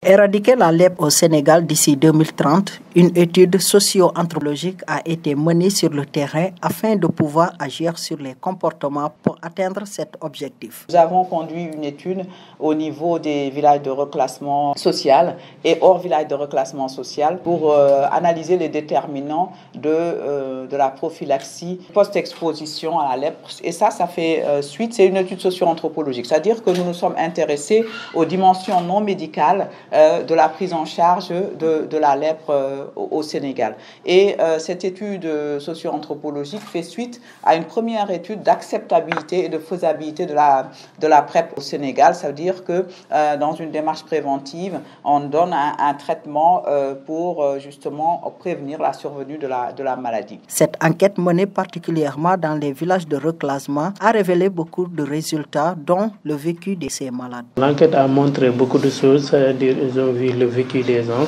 Éradiquer la lèpre au Sénégal d'ici 2030, une étude socio-anthropologique a été menée sur le terrain afin de pouvoir agir sur les comportements pour atteindre cet objectif. Nous avons conduit une étude au niveau des villages de reclassement social et hors village de reclassement social pour analyser les déterminants de la prophylaxie post-exposition à la lèpre. Et ça fait suite, c'est une étude socio-anthropologique, c'est-à-dire que nous nous sommes intéressés aux dimensions non médicales de la prise en charge de la lèpre au Sénégal. Et cette étude socio-anthropologique fait suite à une première étude d'acceptabilité et de faisabilité de la PrEP au Sénégal. Ça veut dire que dans une démarche préventive, on donne un traitement pour justement prévenir la survenue de la maladie. Cette enquête menée particulièrement dans les villages de reclassement a révélé beaucoup de résultats, dont le vécu de ces malades. L'enquête a montré beaucoup de choses, c'est-à-dire ils ont vu le vécu des gens,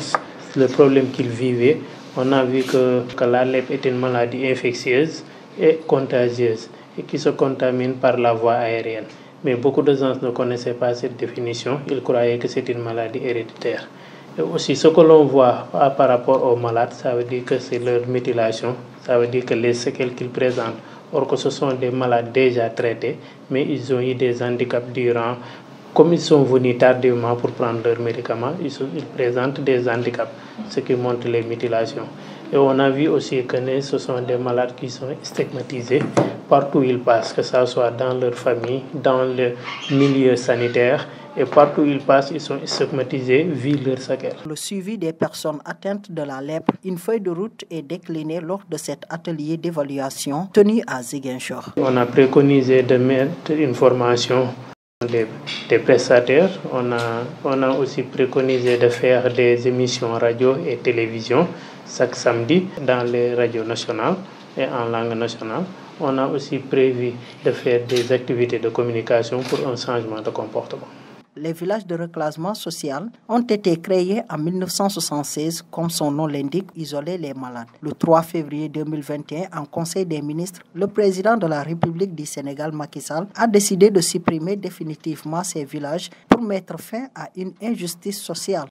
le problème qu'ils vivaient. On a vu que la lèpre est une maladie infectieuse et contagieuse et qui se contamine par la voie aérienne. Mais beaucoup de gens ne connaissaient pas cette définition, ils croyaient que c'est une maladie héréditaire. Et aussi, ce que l'on voit par rapport aux malades, ça veut dire que c'est leur mutilation, ça veut dire que les séquelles qu'ils présentent, or que ce sont des malades déjà traités, mais ils ont eu des handicaps durant. Comme ils sont venus tardivement pour prendre leurs médicaments, ils présentent des handicaps, ce qui montre les mutilations. Et on a vu aussi que ce sont des malades qui sont stigmatisés partout où ils passent, que ce soit dans leur famille, dans le milieu sanitaire, et partout où ils passent, ils sont stigmatisés vu leurs séquelles. Le suivi des personnes atteintes de la lèpre, une feuille de route est déclinée lors de cet atelier d'évaluation tenu à Ziguinchor. On a préconisé de mettre une formation des prestataires. On a aussi préconisé de faire des émissions radio et télévision chaque samedi dans les radios nationales et en langue nationale. On a aussi prévu de faire des activités de communication pour un changement de comportement. Les villages de reclassement social ont été créés en 1976, comme son nom l'indique, isoler les malades. Le 3 février 2021, en Conseil des ministres, le président de la République du Sénégal, Macky Sall, a décidé de supprimer définitivement ces villages pour mettre fin à une injustice sociale.